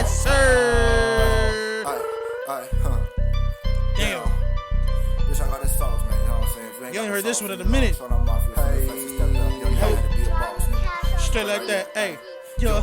Yes, sir. Damn. Bitch, I got this sauce, man. You know what I'm saying? You ain't heard this one in a minute. Straight like that. Hey, yo.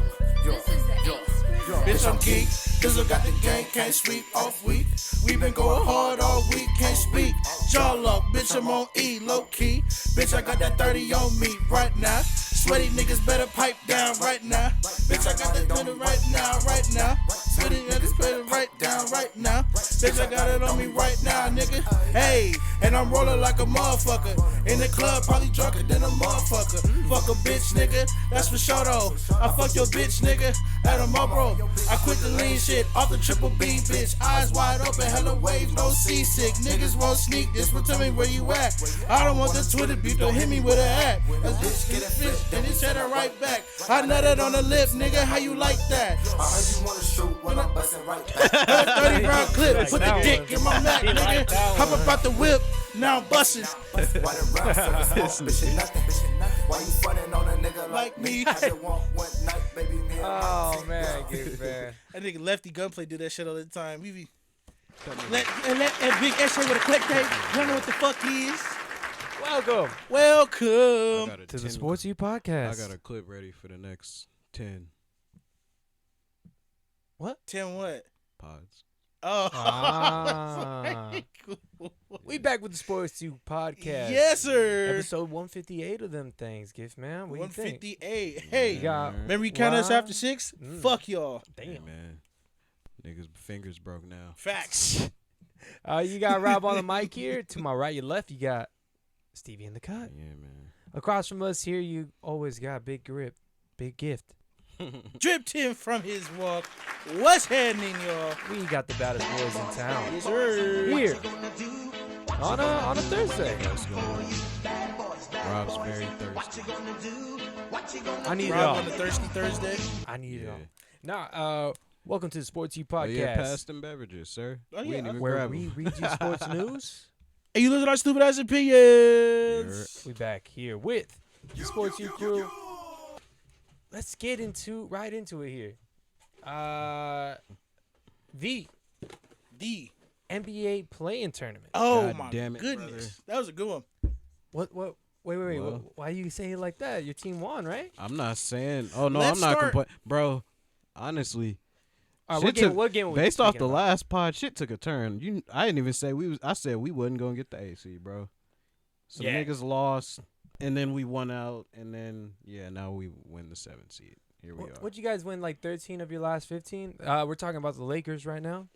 Bitch, I'm geek. Dizzle got the gang, can't sweep off week. We been going hard all week, can't speak. Jaw up, bitch, I'm on E, low key. Bitch, I got that 30 on me right now. Sweaty niggas better pipe down right now. Bitch, I got that glitter right now, right now. Sweaty niggas better right down right now. Bitch, I got it on me right now, nigga. Hey, and I'm rolling like a motherfucker. In the club, probably drunker than a motherfucker. Fuck a bitch, nigga, that's for sure though. I fuck your bitch, nigga, at a bro. I quit the lean shit off the triple B, bitch. Eyes wide open, hella waves, no seasick. Niggas won't sneak this, but tell me where you at. I don't want the Twitter beef, don't hit me with a hat. A bitch get a bitch, and he said it right back. I nutted on the lip, nigga, how you like that? I heard you wanna shoot when I'm busting right back. 30 round clip, put the dick in my Mac, nigga. Hop up out the whip, now I'm busting. Why the round suckers want bitch nothing? Why you frontin' on a nigga like me? I just want one night, baby, me and Oh man, good man. That nigga Lefty Gunplay do that shit all the time. We be let Big S with a click tape. You don't know what the fuck he is. Welcome To the Sports U podcast. I got a clip ready for the next 10 10 what? pods. Oh. We back with the Sports U podcast. Yes, sir. Episode 158 of them things, Gift man. What do you think? 158. Hey, You got remember you count us after 6? Fuck y'all. Damn. Hey, man. Niggas' fingers broke now. Facts. You got Rob on the mic here. To my right, your left, you got Stevie in the cut. Yeah, man. Across from us here, you always got Big Grip, Big Gift. Dripped him from his walk. What's happening, y'all? We got the baddest boys in town. Yes, sir. Here on a Thursday. Let's go. Rob's very thirsty. I need it Rob all. on the Thirsty Thursday. I need it Yeah. all. Now, welcome to the Sports U Oh, podcast. yeah, pass them beverages, sir. Oh, We yeah. ain't even Where grab we 'em. read you sports news. Hey, you listen to our stupid ass opinions. We back here with the Sports U crew. Let's get right into it here. The NBA play-in tournament. Oh, God my damn it, goodness. brother. That was a good one. What? Wait. Well- Why you say it like that? Your team won, right? I'm not saying. Oh, no, Let's I'm not start- complaining. Bro, honestly. All shit right, took- what game were we based off speaking the about? last pod, shit took a turn. I didn't even say we was. I said we wasn't going to get the AC, bro. Some Yeah. niggas lost, and then we won out, and then, now we win the 7th seed. Here we are. What'd you guys win, like 13 of your last 15? We're talking about the Lakers right now.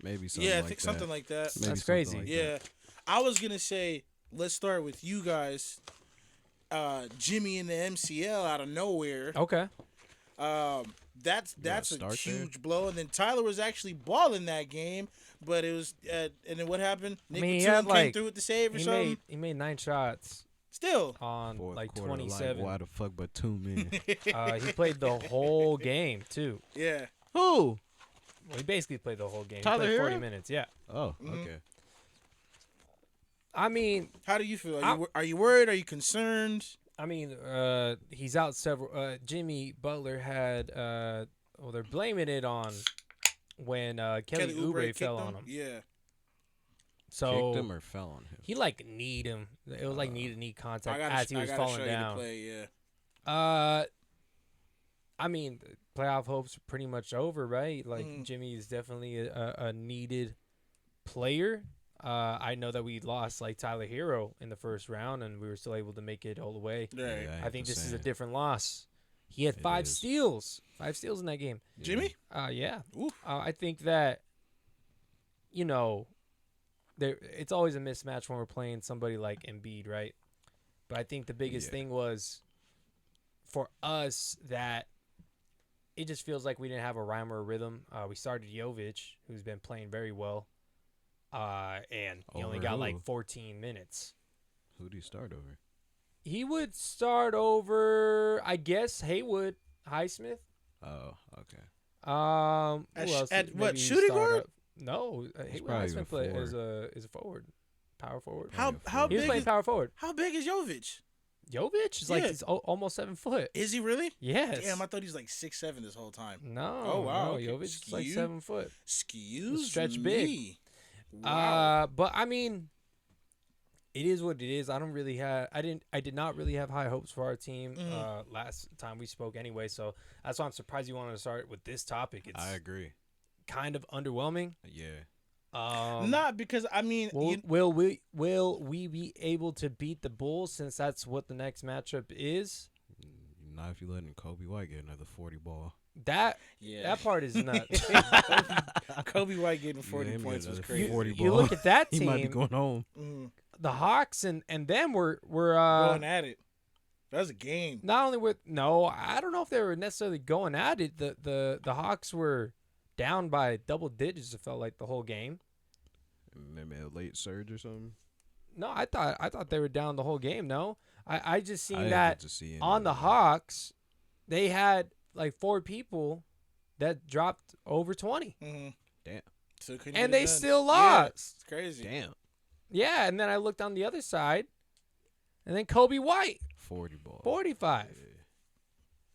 Maybe something Yeah, I like think that. something like that. Maybe That's something crazy. like Yeah. that. I was going to say, let's start with you guys. Jimmy in the MCL out of nowhere. Okay. That's a start huge blow. And then Tyler was actually balling that game, but it was and then what happened? Nick he Batum had, came like, through with the save or something. He made 9 shots Still, on Fourth like quarter, 27. why the fuck but 2 men? He played the whole game too. yeah. Who? Well, he basically played the whole game. Tyler he played 40 Hero? minutes. Yeah. Oh, Mhm. okay. I mean, How do you feel? Are you worried? Are you concerned? he's out several. Jimmy Butler had. Well, they're blaming it on when Kelly Oubre kicked fell him? on him. Yeah. So Kicked him or fell on him? he like kneed him. It was like knee contact I as he was gotta falling show down. you the play. Yeah. Playoff hopes are pretty much over, right? Like Mhm. Jimmy is definitely a needed player. I know that we lost like Tyler Hero in the first round, and we were still able to make it all the way. Right. Yeah, I think this is a saying. different loss. He had It 5 is. steals. 5 steals in that game. Jimmy? Yeah. Oof. I think that, it's always a mismatch when we're playing somebody like Embiid, right? But I think the biggest Yeah. thing was for us that it just feels like we didn't have a rhyme or a rhythm. We started Jovic, who's been playing very well, and he only Over got who? like 14 minutes. Who do you start over? He would start over, I guess, Haywood Highsmith. Oh, okay. Who else? at what, Maybe he shooting start guard? up? No, Haywood probably Highsmith even play forward. is a forward, power forward. How How He was big playing is power forward. how big is Jovic? Jovic is like Yeah. he's almost 7 foot. Is he really? Yes. Damn, I thought he was like 6'7" this whole time. No. Oh, wow, No, okay. Jovic is like Skew. 7 foot. Excuse Stretch me. big. Wow. But I mean, it is what it is. I did not really have high hopes for our team last time we spoke anyway. So that's why I'm surprised you wanted to start with this topic. It's I agree. kind of underwhelming. Yeah. Not because I mean, Will we be able to beat the Bulls since that's what the next matchup is? Not if you letting Kobe White get another 40 ball. That part is nuts. Kobe White getting 40 him points get was another crazy. 40 You ball. look at that He might be team, going home. the Hawks and them were Going at it. That was a game. not only with I don't know if they were necessarily going at it. The Hawks were down by double digits. It felt like the whole game. Maybe a late surge or something. No, I thought they were down the whole game. No, I just I seen didn't that get to see any on of the that. Hawks, they had like 4 people that dropped over 20, Damn. So couldn't and get it they done. still Yeah, lost. it's crazy. Damn. Yeah, and then I looked on the other side, and then Kobe White, 40 ball. 45, Yeah.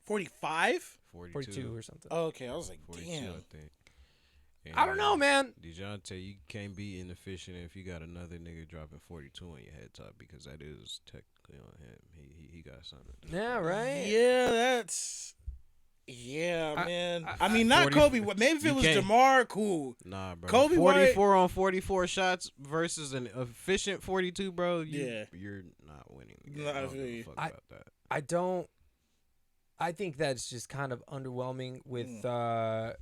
45? 42 or something. Oh, okay, I was like, 42, damn. I think. I don't know, man. DeJounte, you can't be inefficient if you got another nigga dropping 42 on your head top because that is technically on him. He got something. Yeah, right. Yeah, that's. Yeah, man. I mean, not 40 Kobe. Maybe if it you was can't- DeMar, cool. Nah, bro. Kobe White- 44 on 44 shots versus an efficient 42, bro. Yeah. You're not winning. the game. Nah, I I don't feel give a you. fuck about that. I think that's just kind of underwhelming with the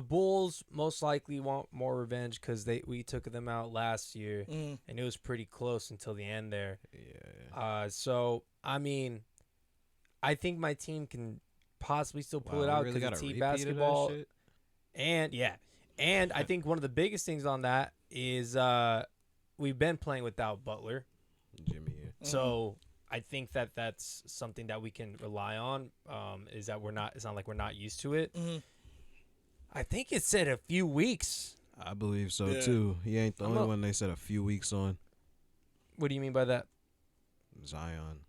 Bulls. Most likely want more revenge because we took them out last year, and it was pretty close until the end there. Yeah. So I mean, I think my team can possibly still pull Wow, it we out really because got it's a team repeat of that basketball. shit? And I think one of the biggest things on that is we've been playing without Butler. Jimmy, yeah. So I think that's something that we can rely on. Is that it's not like we're not used to it. I think it said a few weeks. I believe so, Yeah. too. He ain't the I'm only a- one they said a few weeks on. What do you mean by that? Zion.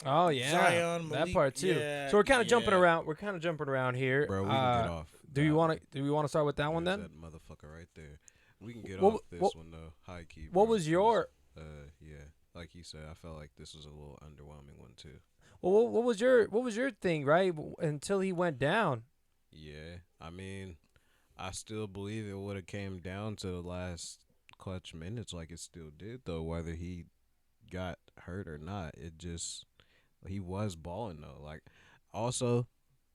Oh yeah, Zion, that Malik, part too. yeah, So we're kind of jumping yeah. around. We're kind of jumping around here. Bro, we can get off. Do you want to? Do we want to start with that one There's then? that motherfucker right there. We can get What- off this what- one, though. High key. What bro, was your? 'cause, yeah, like you said, I felt like this was a little underwhelming one, too. Well, what was your thing, right? Until he went down. Yeah, I mean, I still believe it would have came down to the last clutch minutes like it still did, though, whether he got hurt or not. He was balling, though. Like, also,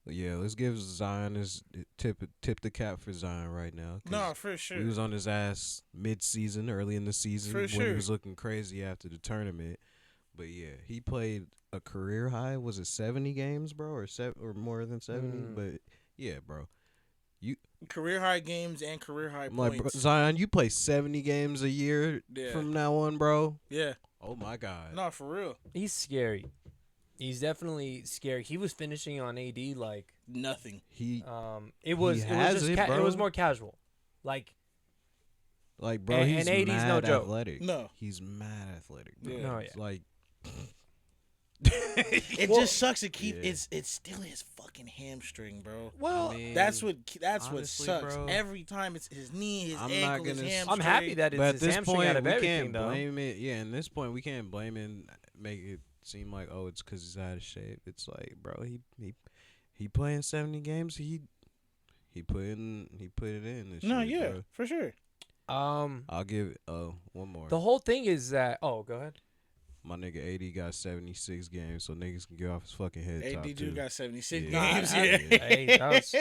yeah, let's give Zion his tip the cap for Zion right now. 'cause No, for sure. we was on his ass mid-season, early in the season, For when he sure. was looking crazy after the tournament. But yeah, he played a career high. Was it 70 games, bro, or more than 70? But yeah, bro, Career high games and career high I'm like, points. bro, Zion, you play 70 games a year Yeah. from now on, bro. Yeah. Oh my God. No, for real. He's scary. He's definitely scary. He was finishing on AD like Nothing. it was has just it, it bro. was more casual. Like Like, bro, And he's 80's mad no joke. athletic. No. He's mad athletic, bro. Yeah. No, It's yeah. like, It just sucks to keep. Yeah. It's still his fucking hamstring, bro. well, I mean, That's what honestly, sucks. bro, Every time it's his knee, his I'm not ankle, his gonna s- hamstring. I'm happy that it's but at his this hamstring point, out of we everything can't though. blame it. Yeah, in this point, we can't blame it and make it seem like, oh, it's because he's out of shape. It's like, bro, he playing 70 games. He put it in this No, year, yeah, bro. for sure. I'll give one more. The whole thing is that go ahead. My nigga AD got 76 games, so niggas can get off his fucking head top AD too. got 76 Yeah. games. I- Yeah. Hey, that was-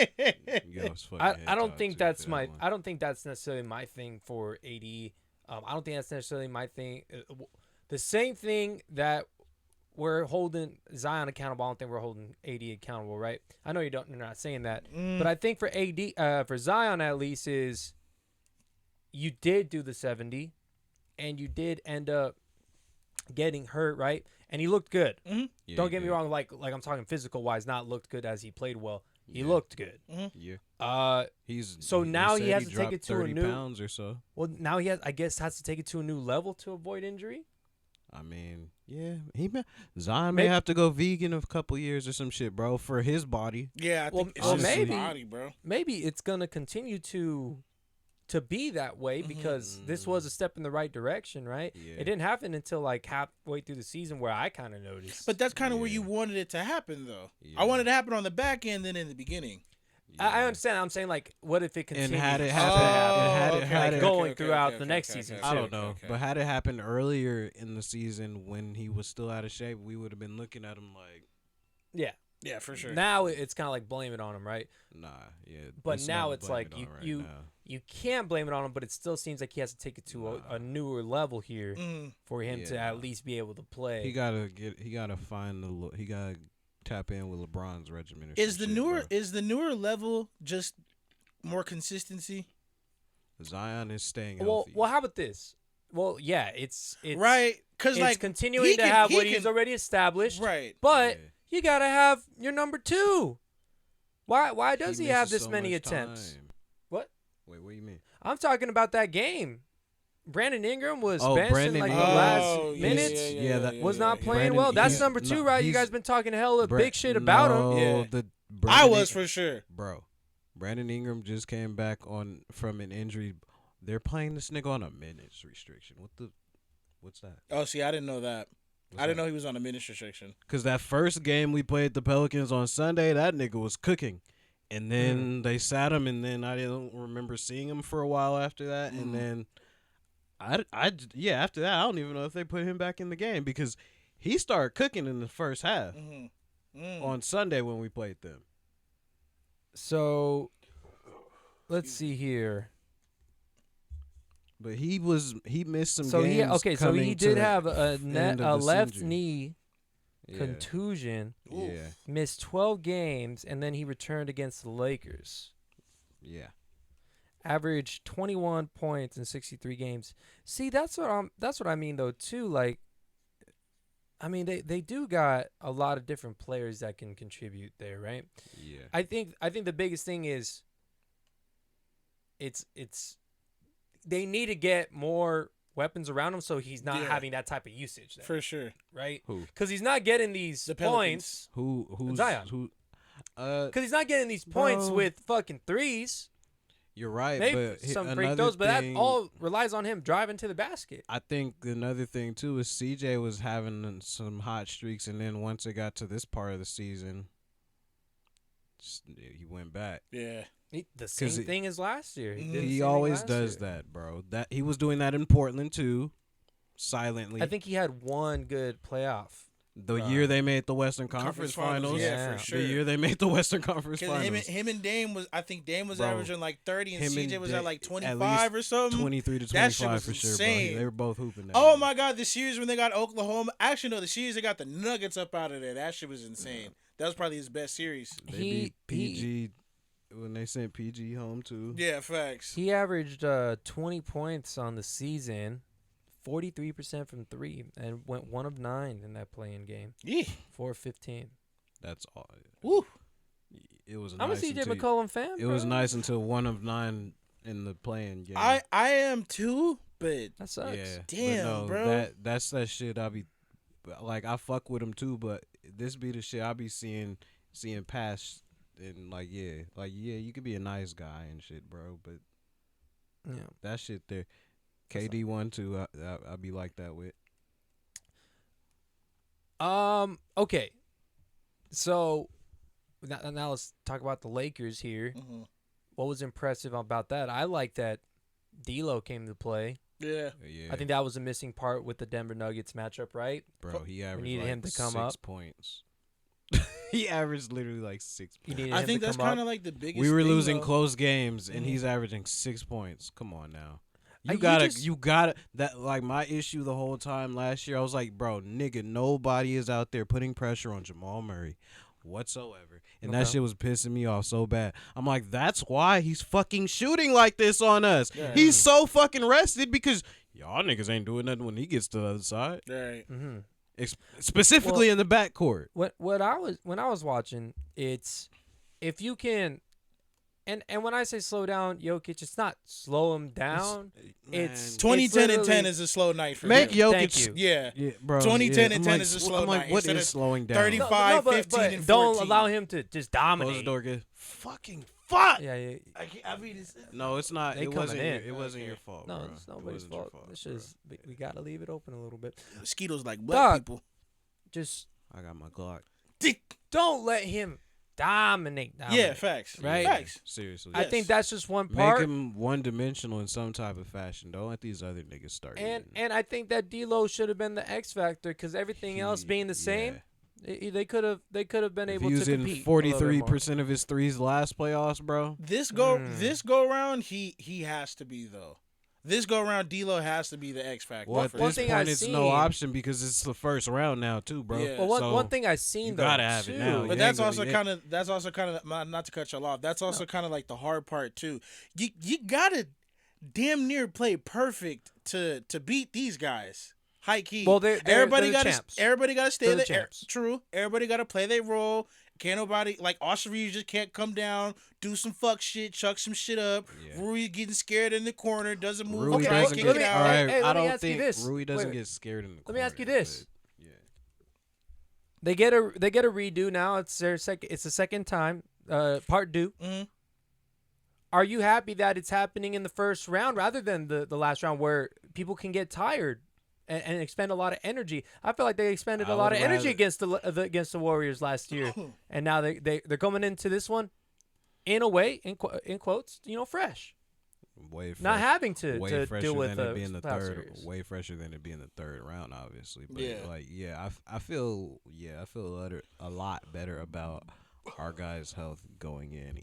Get off his fucking head I don't top, think too, that's for my. that one. I don't think that's necessarily my thing for AD. I don't think that's necessarily my thing. The same thing that we're holding Zion accountable. I don't think we're holding AD accountable, right? I know you're not saying that, but I think for AD, for Zion at least, is you did do the 70, and you did end up getting hurt, right? And he looked good. Yeah, Don't he get me did. wrong, like I'm talking physical wise, not looked good as he played well. He Yeah. looked good. Yeah. He's So now he said has to take dropped it to a 30 new- pounds or so. Well, now he has to take it to a new level to avoid injury. I mean, yeah, Zion may have to go vegan a couple years or some shit, bro, for his body. Yeah, I Well, think it's well, just his maybe- body, bro. Maybe it's gonna continue to be that way because this was a step in the right direction, right? Yeah. It didn't happen until like halfway through the season where I kind of noticed. But that's kind of where Yeah. you wanted it to happen, though. Yeah. I wanted it to happen on the back end than in the beginning. I understand. I'm saying like, what if it continues? And had it to happened, happen? and had it, going throughout the next season, I don't know, but had it happened earlier in the season when he was still out of shape, we would have been looking at him like, Yeah, for sure. Now it's kind of like blame it on him, right? nah, yeah. But it's now not it's blame like it on right you now. you can't blame it on him, but it still seems like he has to take it to a newer level here for him to Yeah. at least be able to play. He gotta find he gotta tap in with LeBron's regimen. Or Is some the shit, newer bro. is the newer level just more consistency? Zion is staying well, healthy. how about this? Well, yeah, it's Right? Because it's like continuing he to can- have he what can- he's already established, Right. But Yeah. you gotta have your number two. Why does he have misses this so many much attempts? time. What? Wait, what do you mean? I'm talking about that game. Brandon Ingram was Oh, benched in Brandon like the Ingram. last Oh, minutes. Yeah, that- Was not playing Brandon- well. That's he's- number two, no, right? You he's- guys been talking hella Bra- big shit about him. no, Yeah. the I Brandon was Ingram- for sure. Bro, Brandon Ingram just came back from an injury. They're playing this nigga on a minutes restriction. What's that? Oh, see, I didn't know that. I didn't know he was on a minutes restriction. Because that first game we played the Pelicans on Sunday, that nigga was cooking. And then they sat him, and then I didn't remember seeing him for a while after that. And then, after that, I don't even know if they put him back in the game because he started cooking in the first half on Sunday when we played them. So let's see here. But he missed some So games. so he coming did to have the end of a this left injury. knee Yeah. contusion. Yeah, Missed 12 games, and then he returned against the Lakers. yeah. Averaged 21 points in 63 games. See, that's what I mean though too. Like, I mean they do got a lot of different players that can contribute there, right? Yeah. I think the biggest thing is it's they need to get more weapons around him so he's not Yeah. having that type of usage there, For sure. right? Who? Because he's not getting these The points. Who's Zion. Who? Because he's not getting these points Bro. with fucking threes. You're right, Maybe but some free another throws, but that thing- all relies on him driving to the basket. I think another thing too is CJ was having some hot streaks, and then once it got to this part of the season, he went back. Yeah. The same he- thing as last year. He, did the same He thing always last does year. that, bro. That he was doing that in Portland too, silently. I think he had one good playoff. the year they made the Western Conference Finals. Yeah, Yeah. for sure. The year they made the Western Conference Because Finals. him and Dame was, I think Dame was Bro, averaging like 30 and him and CJ was Da- at like at 25 or something. 23 to That shit 25 was for sure, insane. bro. They were both hooping that. Oh year. my God, the series when they got Oklahoma. Actually, no, the series they got the Nuggets up out of there. That shit was insane. That was probably his best series. They He- beat PG when they sent PG home too. Yeah, facts. He averaged 20 points on the season, 43% from three, and went 1 of 9 in that playing game. Yeah. 4-15. That's all. Woo. It was. I'm nice a CJ until- McCollum fan. It was bro. nice until 1 of 9 in the playing game. I am too, but That sucks. Yeah, but Damn, no, bro. That's that shit. I be like, I fuck with him too, but this be the shit I be seeing past and like, yeah, you could be a nice guy and shit, bro, but Yeah. that shit there. KD 1 too. I be like that with. Okay. So now let's talk about the Lakers here. Mhm. What was impressive about that? I like that D'Lo came to play. Yeah. Yeah, I think that was a missing part with the Denver Nuggets matchup, right? bro, he averaged needed like him to come 6 up. points. He averaged literally like 6 You points. needed I him think to that's come up. kind of like the biggest. We were thing, losing though. close games, and Mhm. he's averaging 6 points. Come on now. You You gotta. That like my issue the whole time last year. I was like, bro, nigga, nobody is out there putting pressure on Jamal Murray whatsoever, and that Okay. shit was pissing me off so bad. I'm like, that's why he's fucking shooting like this on us. Yeah. He's so fucking rested because y'all niggas ain't doing nothing when he gets to the other side, Right. Mm-hmm. specifically in the backcourt. When I was watching, it's if you can And when I say slow down Jokic, it's not slow him down. It's 2010 and 10 literally- is a slow night for Make him. Thank Jokic. you. Yeah. Yeah, bro. 2010 yeah. and I'm 10 like, is a slow I'm like, night. what Instead is of slowing down? 35 5, 15, and 14. don't allow him to just dominate. Close the door, good. Fucking fuck. Yeah. I mean, it's, No, it's not. They It wasn't. coming in. It wasn't your fault. No, bro. it's It nobody's wasn't your fault. It's bro. just we gotta leave it open a little bit. mosquitoes like black Dog. people. Just I got my Glock. Dick. don't let him dominate. Yeah, facts. Right? Facts. Seriously. I think that's just one Make part. him one-dimensional in some type of fashion. Don't let these other niggas start. And I think that D'Lo should have been the X factor because everything else being the same, they could have been if able he to was compete. in 43% of his threes last playoffs, bro. This go round, he has to be though. This go round, D'Lo has to be the X factor. Well, at for one this sure. thing I point, it's no seen- option because it's the first round now, too, bro. Yeah. Well, one So, thing I seen you though gotta have it too, now. But You that's ain't also gonna- kind of not to cut y'all off. That's also kind of like the hard part too. You gotta damn near play perfect to beat these guys. High key. Well, they're everybody the got champs. everybody got to stay They're the there. champs. True. Everybody got to play their role. Can't nobody like Austin Reeves just can't come down, do some fuck shit, chuck some shit up. Yeah. Rui getting scared in the corner, doesn't move. Rui try doesn't to let kick me- it get. out. All right, Hey, let I me don't ask you think this. Rui doesn't Wait. get scared in the Let corner. me ask you this. but, yeah. They get a redo now. It's their second. It's the second time. Part due. Mhm. Are you happy that it's happening in the first round rather than the last round where people can get tired and expend a lot of energy? I feel like they expended I a lot would of energy rather- against the Warriors last year, and now they're coming into this one, in a way, in quotes, fresh, Way fresh, not having to way fresher deal with than the it being the playoff third. series. Way fresher than it being the third round, obviously. But Yeah. I feel a lot better about our guys' health going in.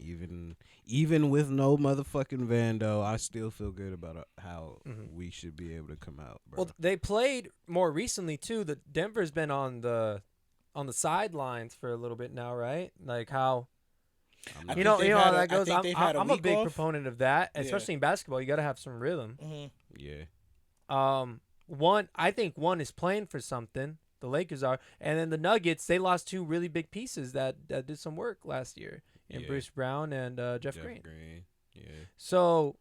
Even with no motherfucking Vando, I still feel good about how we should be able to come out, bro. Well, they played more recently too. The Denver's been on the sidelines for a little bit now, right? Like how I'm I not- think they've had that I goes. think they've had I'm a week big off. proponent of that, Yeah. especially in basketball. You got to have some rhythm. Mhm. yeah. I think one is playing for something. The Lakers are, and then the Nuggets. They lost two really big pieces that did some work last year in Yeah. Bruce Brown and Jeff Green. Yeah. So,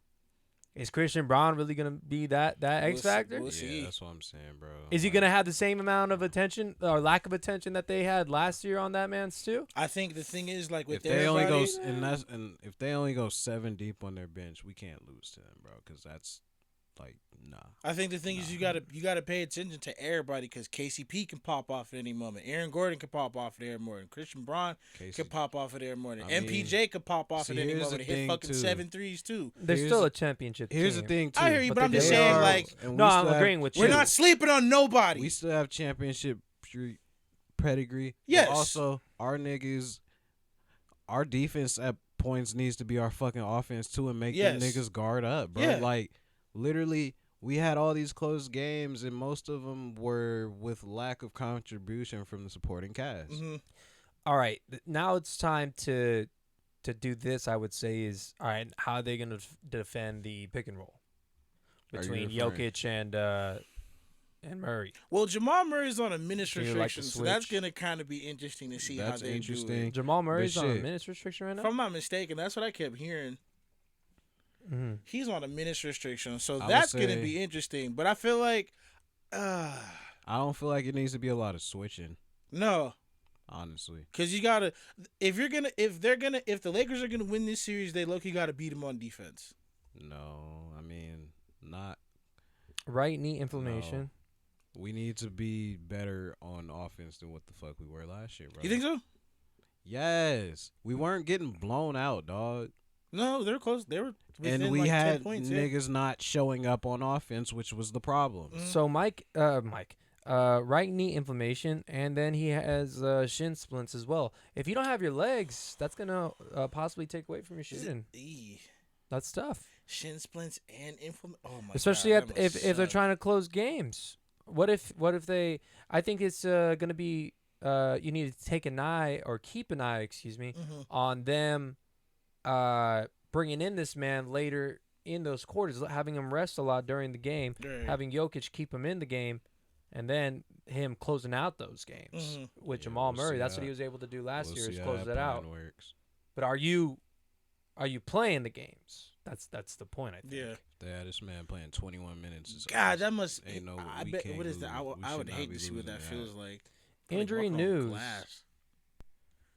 is Christian Brown really gonna be that X factor? We'll see. Yeah, that's what I'm saying, bro. Is he Like, gonna have the same amount of attention or lack of attention that they had last year on that man's too? I think the thing is like with if they only go everybody, and if they only go 7 deep on their bench, we can't lose to them, bro. Because that's like nah. I think the thing is you gotta pay attention to everybody because KCP can pop off at any moment. Aaron Gordon can pop off at any moment. Christian Braun Casey, can pop off at any moment. I mean, MPJ could pop off see, at any here's moment the and hit thing, fucking too. 7 threes too. They're Here's still the- a championship here's team. the thing too. I hear you, but I'm just they saying are- like and No, we I'm still have- agreeing with you. we're not sleeping on nobody. We still have championship pedigree. but Yes. Also, our niggas, our defense at points needs to be our fucking offense too, and make them Yes. niggas guard up, bro. Yeah. Like literally, we had all these close games, and most of them were with lack of contribution from the supporting cast. Mhm. All right, now it's time to do this. I would say is all right. How are they going to defend the pick and roll Are you between referring- Jokic and Murray? Well, Jamal Murray's on a minutes So you like restriction, to so that's switch? gonna kind of be interesting to see That's how they do interesting. it. Jamal Murray's on a shit. minutes restriction right If now. I'm not mistaken, that's what I kept hearing. Mm-hmm. He's on a minutes restriction, so I would that's gonna say- be interesting. But I feel like, I don't feel like it needs to be a lot of switching, no, honestly. because you gotta if the Lakers are gonna win this series, they low-key gotta beat them on defense. No, I mean not. Right knee inflammation. We need to be better on offense than what the fuck we were last year, bro. You think so? Yes, we weren't getting blown out, dog. No, they're close. They were within And we like 10 had points. niggas not showing up on offense, which was the problem. So Mike, right knee inflammation, and then he has shin splints as well. If you don't have your legs, that's gonna possibly take away from your shooting. That's tough, Shin splints and inflammation. Oh my especially God, that if must they're suck. trying to close games. What if they? I think it's gonna be. You need to take an eye or keep an eye, Mhm. on them bringing in this man later in those quarters, having him rest a lot during the game, Right. having Jokic keep him in the game, and then him closing out those games Mhm. with Yeah, Jamal we'll Murray. see That's what how- he was able to do last We'll year, see is how close that that out. plan works. But are you Are you playing the games? That's the point, I think. Yeah. Yeah, this man playing 21 minutes. Is God, that must. ain't no. I we bet. can't What is that? lose. We I should would not hate be to see what losing that feels like. Injury Like walking on news. glass.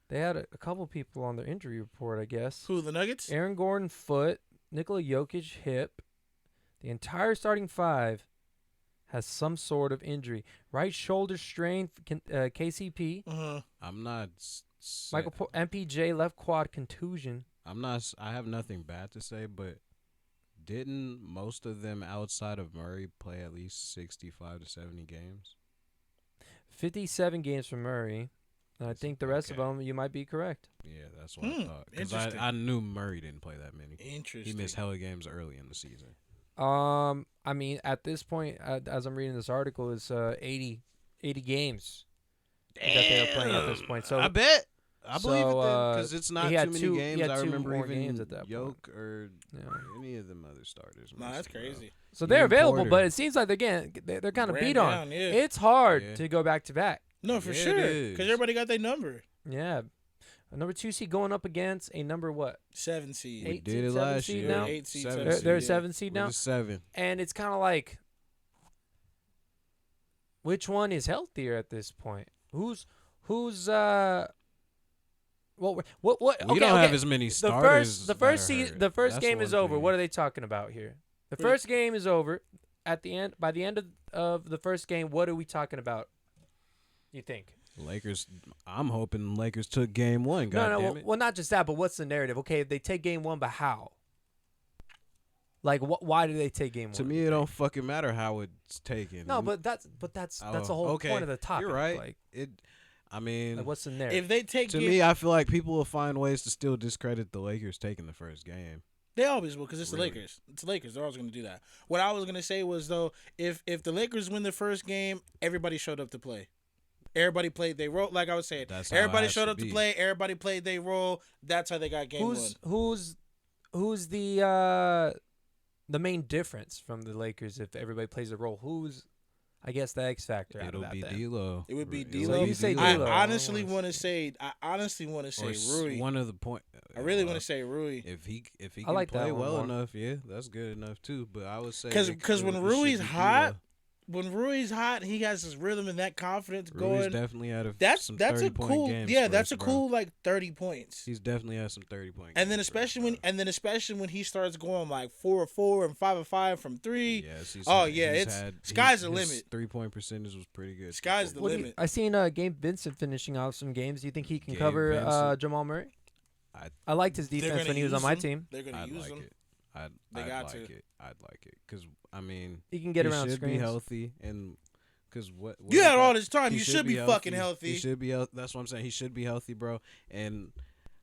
They had a couple people on their injury report, I guess. Who, the Nuggets? Aaron Gordon, foot. Nikola Jokic, hip. The entire starting five has some sort of injury. Right shoulder strain, KCP. I'm not. MPJ, left quad contusion. I'm not. I have nothing bad to say, but didn't most of them outside of Murray play at least 65 to 70 games? 57 games for Murray. And I think the rest of them, you might be correct. Yeah, that's what I thought. Because Interesting. I knew Murray didn't play that many. Interesting. He missed hella games early in the season. I mean, at this point, as I'm reading this article, it's 80 games that they are playing at this point. So I bet. I believe it then, so, because it's not he too had many two- he games. had I two remember more even games at that Yoke or Yeah. any of them other starters. No, that's missing, bro. crazy. So they're Even available, Porter. but it seems like they're kind of Ran beat down, on. yeah. It's hard Yeah. to go back to back. No, for Yeah, it sure. is. Because everybody got their number. Yeah. A number 2 seed going up against a number what? 7 seed. We Eight did seed, it seven last seed year. now? 8 seed, Seven 7 seed. They're a seed. 7 seed We're now, the 7. and it's kind of like, which one is healthier at this point? Who's what? Okay, We don't okay. have as many starters. The that first are seed, hurt. the first That's game is one over. thing. What are they talking about here? The Hmm. first game is over. At the end, by the end of the first game, what are we talking about? You think? Lakers. I'm hoping Lakers took game 1. God No, damn it. well, not just that, but what's the narrative? Okay, if they take game 1, but how? Like, why do they take game 1? To me, it don't fucking matter how it's taken. No, but that's the Oh, whole okay. point of the topic. You're right. Like, I mean, what's the narrative? If they take to it, me, I feel like people will find ways to still discredit the Lakers taking the first game. they always will because it's Really? the Lakers. It's the Lakers. They're always going to do that. What I was going to say was, though, if the Lakers win the first game, everybody showed up to play. Everybody played their role. Like I was saying, That's how it everybody has showed to up to be. play. Everybody played their role. That's how they got game 1. Who's the main difference from the Lakers if everybody plays a role? Who's, I guess, the X factor out of It'll that be then? D'Lo. It would be It'll D'Lo. You say I D'Lo. honestly I want to say. I honestly want to say Rui. One of the point. I really want to say Rui. If he I can like that play one well more. enough, yeah, that's good enough too. But I would say 'Cause when it Rui's should be hot, D'Lo. When Rui's hot, he has his rhythm and that confidence Rui's going. definitely had That's some a 30-point cool. games Yeah, for that's us, a bro. cool like 30 points. He's definitely had some 30-point. And then games for us, especially when he starts going like 4 of 4 and 5 of 5 from 3. Yes, Oh, yeah, it's- sky's the his limit. 3-point percentage was pretty good. Sky's the What do you- limit. I seen Gabe Vincent finishing off some games. Do you think he can Gabe cover Vincent. Jamal Murray? I- I liked his They're defense gonna when he was on use my him. team. They're gonna I'd use like him. it. I'd got like to. it. I'd like it because I mean He can get he around should screens. be healthy and because what You is had that? all this time. He You should be fucking healthy. He should be healthy. That's what I'm saying. He should be healthy, bro. And